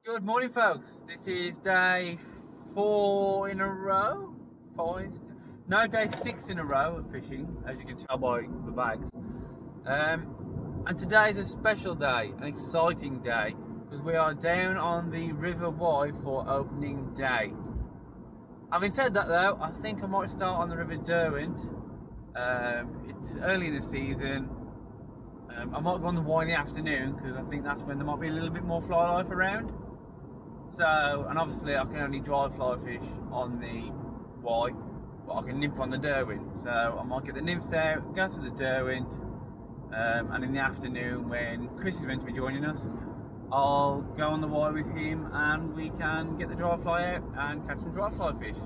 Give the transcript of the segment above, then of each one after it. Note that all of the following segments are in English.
Good morning, folks. This is day 4 in a row. 5? No, day 6 in a row of fishing, as you can tell by the bags. And today is a special day, an exciting day, because we are down on the River Wye for opening day. Having said that, though, I think I might start on the River Derwent. It's early in the season. I might go on the Wye in the afternoon because I think that's when there might be a little bit more fly life around. So, and obviously I can only dry fly fish on the Wye, but I can nymph on the Derwent. So I might get the nymphs out, go to the Derwent, and in the afternoon when Chris is meant to be joining us, I'll go on the Wye with him and we can get the dry fly out and catch some dry fly fish.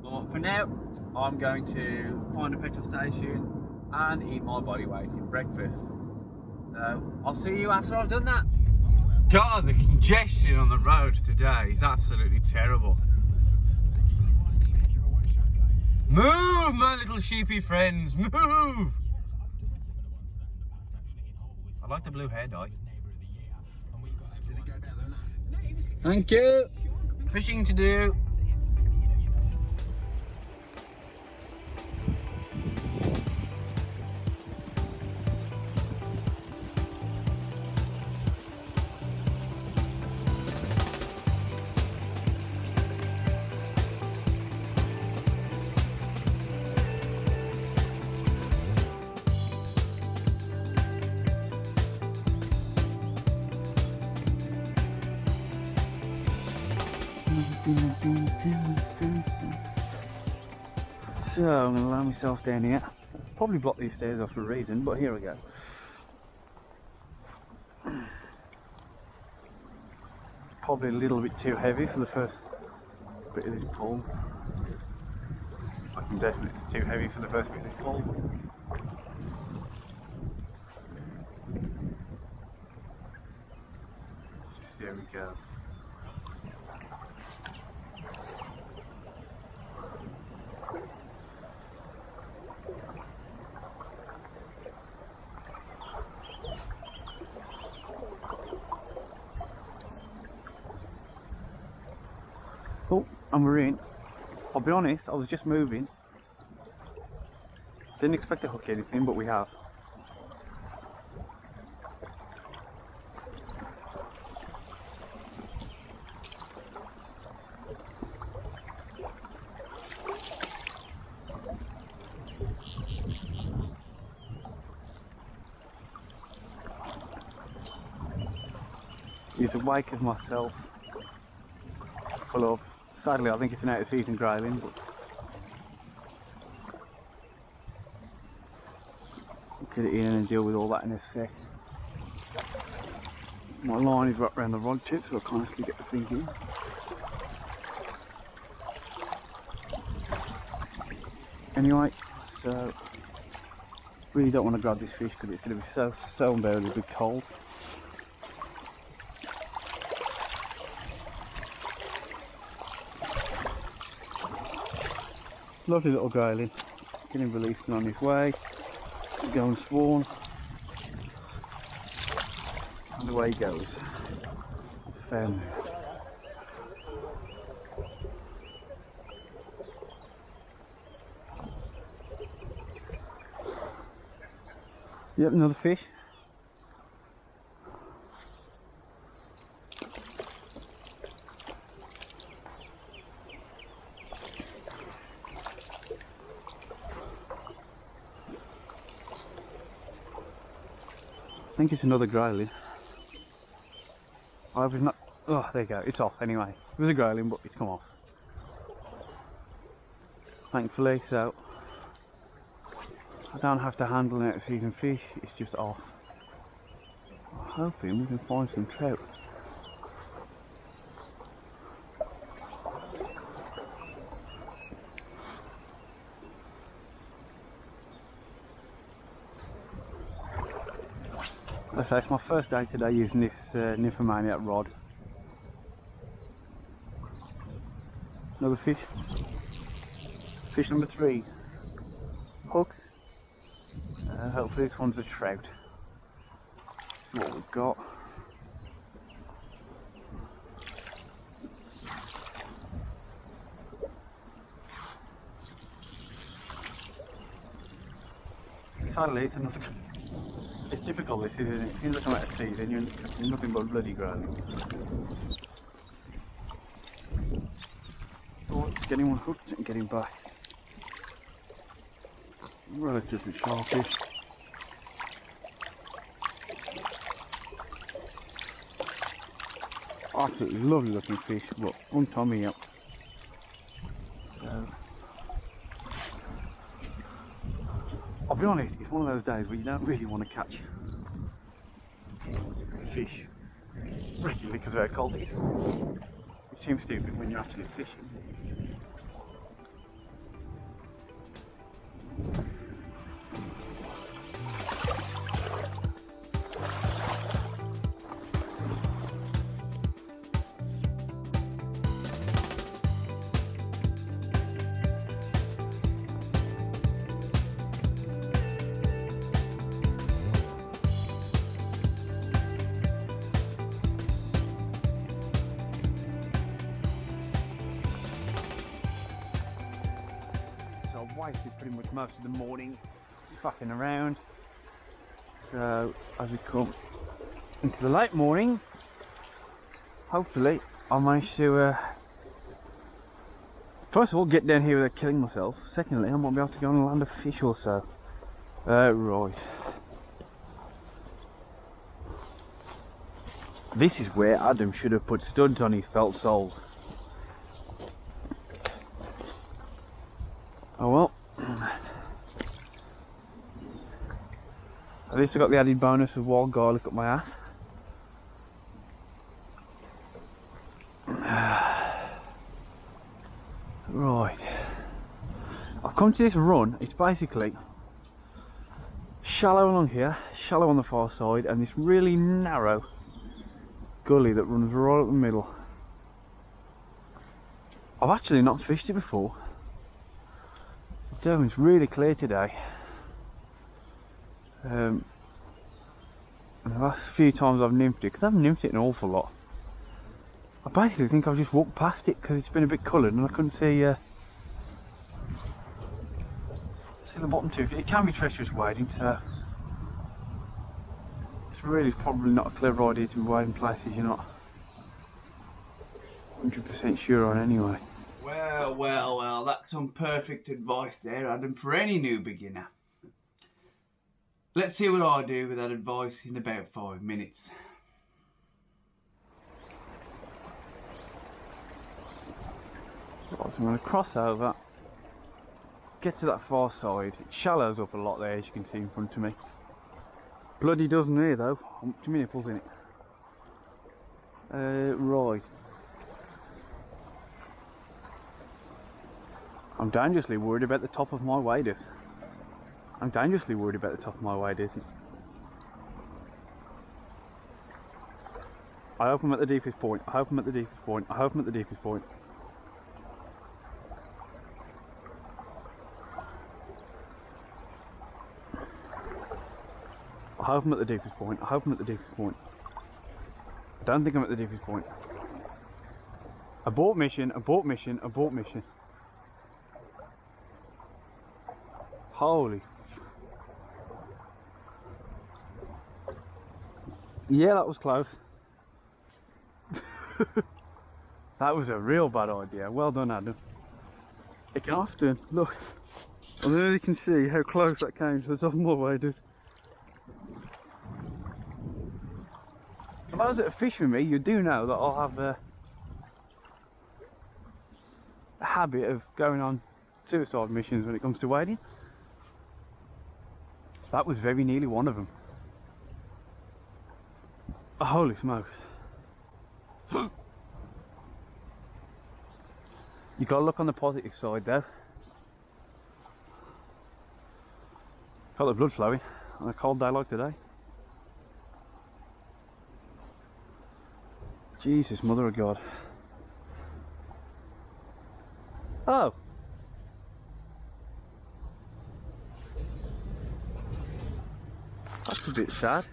But for now, I'm going to find a petrol station and eat my body weight in breakfast. So I'll see you after I've done that. God, the congestion on the road today is absolutely terrible. Move, my little sheepy friends, move! I like the blue hair dye. Thank you. Fishing to do. So I'm going to allow myself down here. Probably block these stairs off for a reason, but here we go. Probably a little bit too heavy for the first bit of this pull. I can definitely too heavy for the first bit of this pull. There we go. Oh, and we're in. I'll be honest, I was just moving. Didn't expect to hook anything, but we have. He's as awake as myself. Full of. Sadly, I think it's an out of season grayling, but we'll get it in and deal with all that in a sec. My line is wrapped around the rod tip, so I can't actually get the thing in. Anyway, so really don't want to grab this fish because it's going to be so unbearably cold. Lovely little grayling, getting released and on his way, go and spawn, and away he goes. Fair move. Yep, another fish. I think it's another grayling. I hope it's not. Oh, there you go, it's off anyway. It was a grayling, but it's come off. Thankfully, so I don't have to handle an out of season fish, it's just off. I'm hoping we can find some trout. Like I say, it's my first day today using this nymphomaniac rod. Another fish. Fish number 3. Hook. Hopefully this one's a trout. See what we've got. sadly it's another. It's typical this, isn't it? As soon as I come out of sea, then you're catching nothing but bloody ground. Oh, getting one hooked and getting back. Relatively sharpish. Absolutely lovely looking fish, but on me up. So, I'll be honest, it's one of those days where you don't really want to catch fish regularly because they're cold. It seems stupid when you're actually fishing. Wasted pretty much most of the morning fucking around, so as we come into the late morning, hopefully I'll manage to first of all get down here without killing myself. Secondly, I might be able to go and land a fish or so. Right, this is where Adam should have put studs on his felt soles. Oh well, at least I got the added bonus of wild garlic up my ass. Right, I've come to this run. It's basically shallow along here, shallow on the far side, and this really narrow gully that runs right up the middle. I've actually not fished it before. Derwent's really clear today. The last few times I've nymphed it, because I've nymphed it an awful lot, I basically think I've just walked past it because it's been a bit coloured and I couldn't see the bottom too. It can be treacherous wading, so it's really probably not a clever idea to be wading places you're not 100% sure on anyway. Well, that's some perfect advice there, Adam, for any new beginner. Let's see what I do with that advice in about 5 minutes. So I'm going to cross over, get to that far side. It shallows up a lot there, as you can see in front of me. Bloody doesn't here though, too many nipples in it. Right. I'm dangerously worried about the top of my waders. I hope I'm at the deepest point. I hope I'm at the deepest point. I hope I'm at the deepest point. I hope I'm at the deepest point. I hope I'm at the deepest point. I don't think I'm at the deepest point. Abort mission, abort mission, abort mission. Holy. Yeah, that was close. That was a real bad idea. Well done, Adam. You can often look. I don't know if you can see how close that came to the top of my waders. For those that are fishing me, you do know that I'll have a habit of going on suicide missions when it comes to wading. That was very nearly one of them. Oh, holy smokes. You gotta look on the positive side though. Got the blood flowing on a cold day like today. Jesus, mother of God. Oh. That's a bit sad.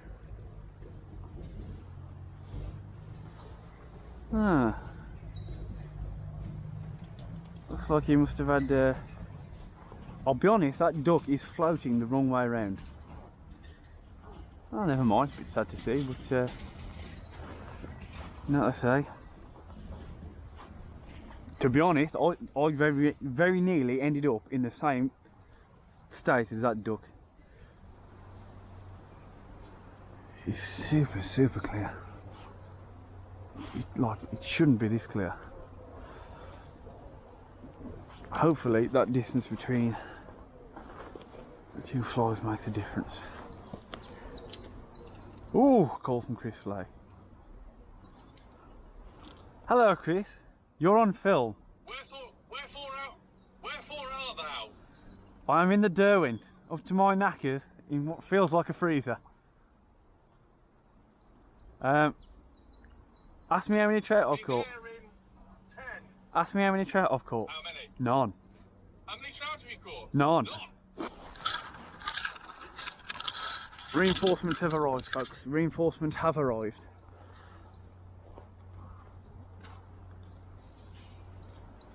Ah. Looks like he must have had I'll be honest, that duck is floating the wrong way around. Oh, never mind, it's a bit sad to see, but you know what I say. To be honest, I very nearly ended up in the same state as that duck. It's super clear. It shouldn't be this clear. Hopefully that distance between the two flies makes a difference. Ooh, call from Chris Flay. Hello Chris, you're on film. Wherefore art thou? I am in the Derwent, up to my knackers, in what feels like a freezer. Ask me how many trout I've caught. 10. Ask me how many trout I've caught. How many? None. How many trout have you caught? None. Reinforcements have arrived, folks. Reinforcements have arrived.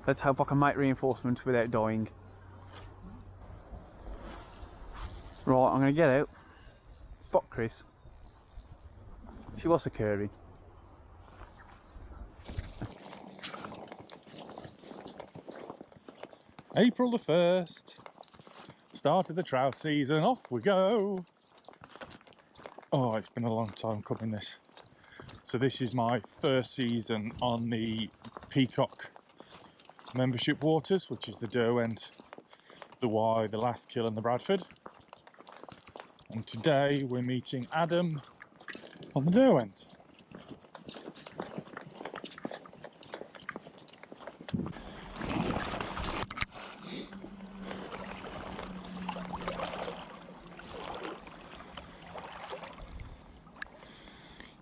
Let's hope I can make reinforcements without dying. Right, I'm going to get out. Spot Chris. See what's occurring. April the 1st. Start of the trout season. Off we go. Oh, it's been a long time coming this. So this is my first season on the Peacock membership waters, which is the Derwent, the Wye, the Lathkill and the Bradford. And today we're meeting Adam on the Derwent.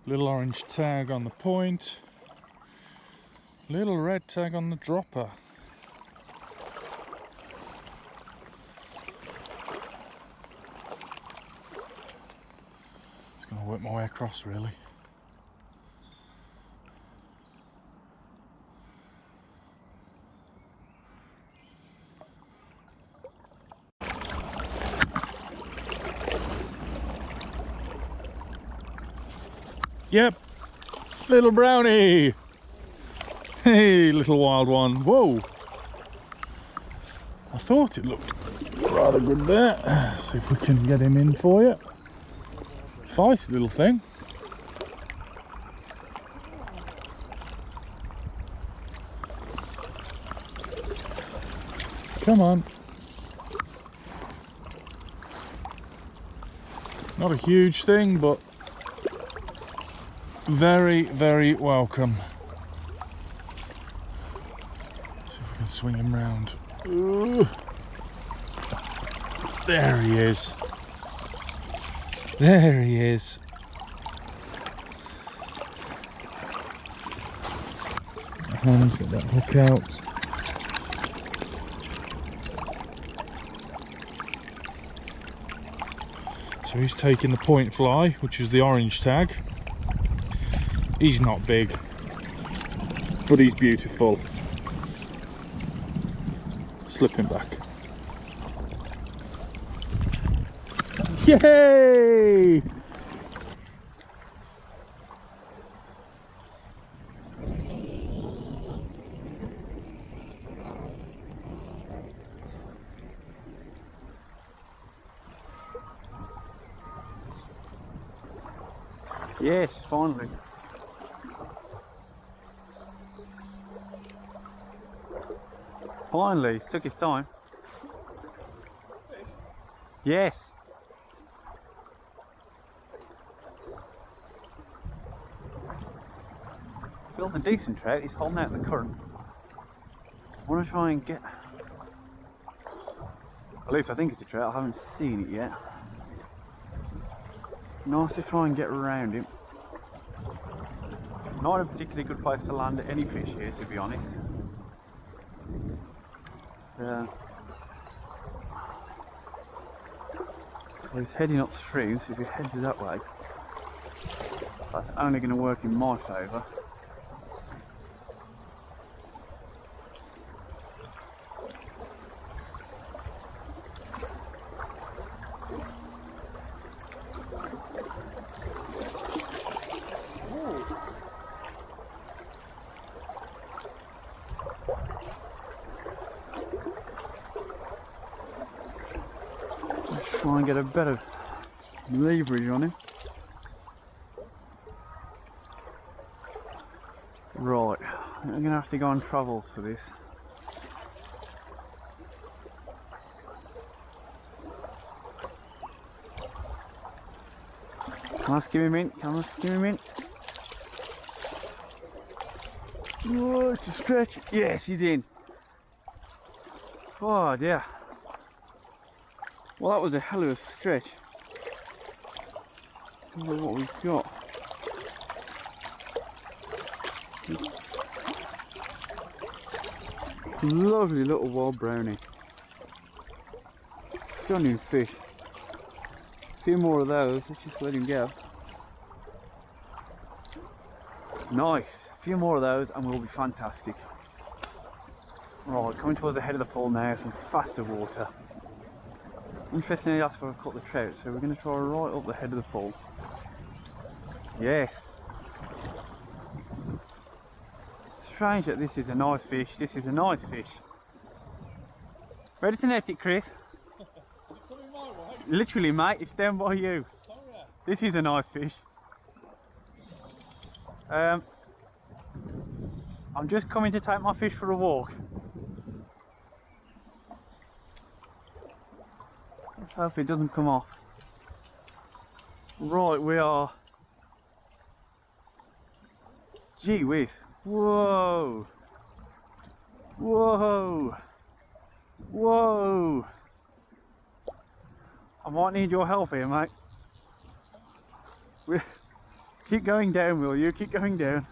Little orange tag on the point, little red tag on the dropper. Just going to work my way across really. Yep, little brownie. Hey, little wild one. Whoa. I thought it looked rather good there. See if we can get him in for you. Feisty little thing. Come on. Not a huge thing, but very welcome. See if we can swing him round. Ooh. There he is. There he is. Let's get that hook out. So he's taking the point fly, which is the orange tag. He's not big, but he's beautiful. Slip him back. Yay! Yes, finally. Finally, took his time. Yes. Still a decent trout, he's holding out the current. I want to try and get... At least I think it's a trout, I haven't seen it yet. Nice to try and get around him. Not a particularly good place to land any fish here, to be honest. So he's heading up through, so if he heads that way, that's only going to work in my favour. try and get a better leverage on him. Right, I'm going to have to go on travels for this. Come on, skimmy mint, come on, skimmy mint. Oh, it's a stretch. Yes, he's in. Oh dear. Well, that was a hell of a stretch. I don't know what we've got. Lovely little wild brownie. Stunning fish. A few more of those, let's just let him go. Nice. A few more of those and we'll be fantastic. Right, coming towards the head of the pool now, some faster water. Interestingly, that's where I've caught the trout, so we're going to try right up the head of the pool. Yes. Strange that this is a nice fish. This is a nice fish. Ready to net it, Chris? Coming my way. Literally, mate, it's down by you. Oh, yeah. This is a nice fish. I'm just coming to take my fish for a walk. Let's hope it doesn't come off. Right, we are. Gee whiz. Whoa. Whoa. Whoa. I might need your help here, mate. Keep going down, will you? Keep going down.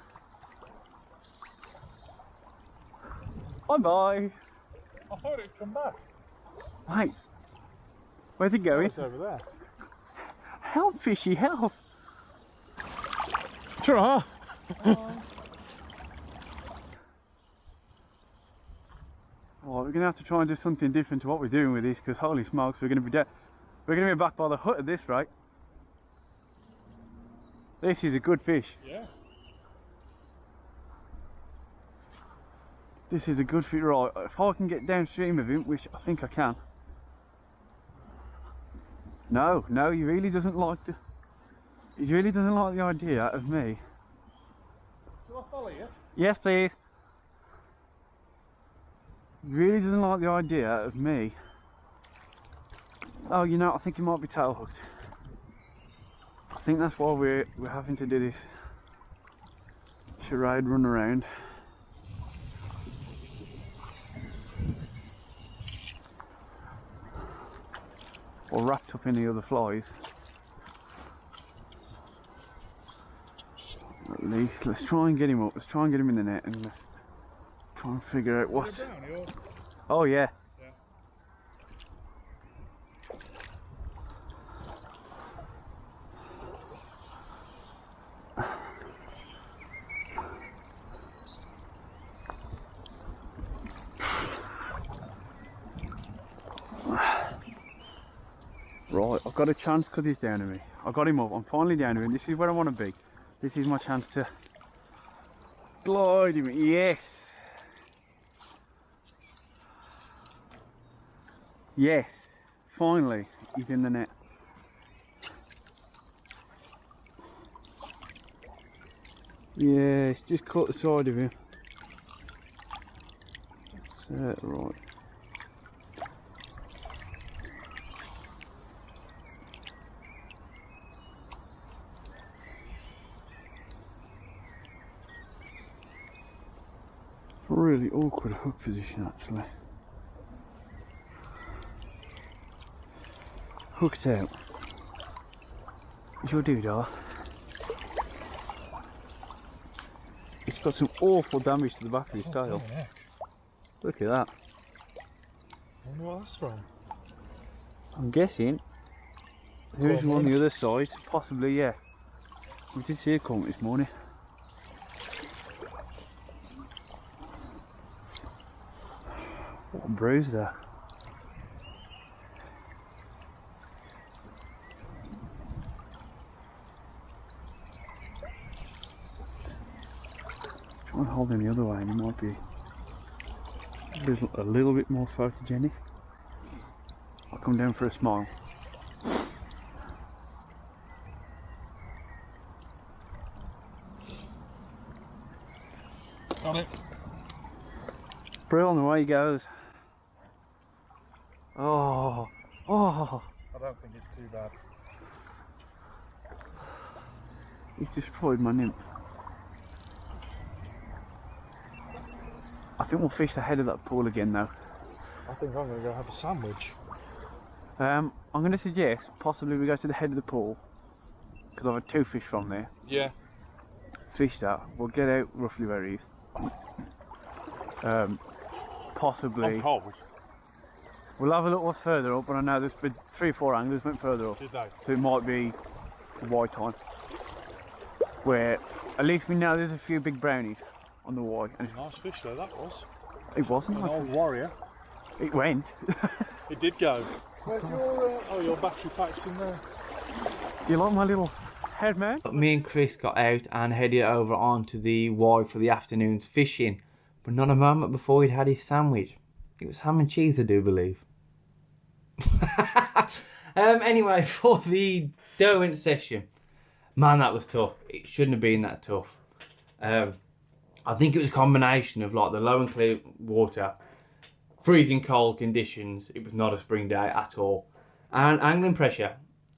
Bye bye. I thought it'd come back. Mate. Where's it going? It's over there. Help, fishy, help. It's alright. Oh, we're gonna have to try and do something different to what we're doing with this, because holy smokes, we're gonna be back by the hut at this rate. This is a good fish. Yeah. This is a good fish. Right, if I can get downstream of him, which I think I can. No, he really doesn't like the. He really doesn't like the idea of me. Do I follow you? Yes, please. He really doesn't like the idea of me. Oh, you know, I think he might be tail hooked. I think that's why we're having to do this charade run around. Or wrapped up in the other flies. At least, let's try and get him up. Let's try and get him in the net and let's try and figure out what. Oh yeah. Right, I've got a chance because he's down to me. I got him up, I'm finally down to him. This is where I want to be. This is my chance to glide him. Yes! Yes! Finally, he's in the net. Yes, just caught the side of him. Right. Really awkward hook position actually. Hooked out. Is your doodah? It's got some awful damage to the back of his tail. Yeah. Look at that. I wonder what that's from. I'm guessing there's one on the other side, possibly, yeah. We did see a cormorant this morning. What a bruise there. Try and hold him the other way and he might be a little bit more photogenic. I'll come down for a smile. Got it. Brill, and away he goes. Oh, oh. I don't think it's too bad. He's destroyed my nymph. I think we'll fish the head of that pool again though. I think I'm going to go have a sandwich. I'm going to suggest possibly we go to the head of the pool because I've had 2 fish from there. Yeah. Fish that. We'll get out roughly where he is. Possibly. I'm cold. We'll have a look what's further up, but I know there's been 3 or 4 anglers went further up. Did they? So it might be the Y time. Where at least we know there's a few big brownies on the Y. And Nice fish though, that was. it wasn't. An old warrior. It went. It did go. Where's your, oh, your battery pack's in there. You like my little head, man? Me and Chris got out and headed over onto the Y for the afternoon's fishing, but not a moment before he'd had his sandwich. It was ham and cheese, I do believe. Anyway, for the Derwent session, man, that was tough. It shouldn't have been that tough. I think it was a combination of like the low and clear water, freezing cold conditions. It was not a spring day at all, and angling pressure.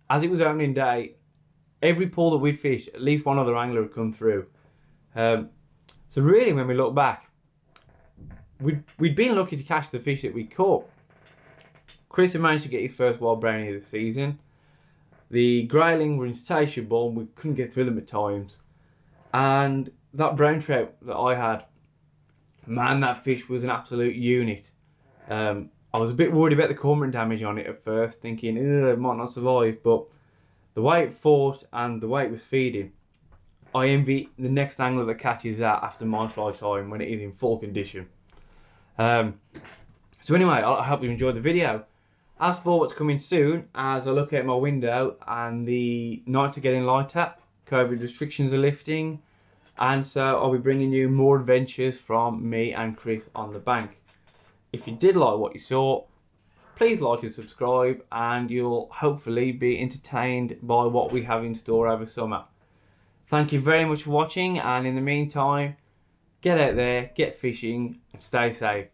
As it was opening day, every pool that we'd fished, at least one other angler had come through. So really, when we look back, we'd been lucky to catch the fish that we caught. Chris had managed to get his first wild brownie of the season. The grayling were insatiable, we couldn't get through them at times. And that brown trout that I had, man, that fish was an absolute unit. I was a bit worried about the cormorant damage on it at first, thinking it might not survive, but the way it fought and the way it was feeding, I envy the next angler that catches that after my fly time when it is in full condition. So anyway, I hope you enjoyed the video. As for what's coming soon, as I look out my window and the nights are getting lighter, COVID restrictions are lifting, and so I'll be bringing you more adventures from me and Chris on the bank. If you did like what you saw, please like and subscribe, and you'll hopefully be entertained by what we have in store over summer. Thank you very much for watching, and in the meantime, get out there, get fishing, and stay safe.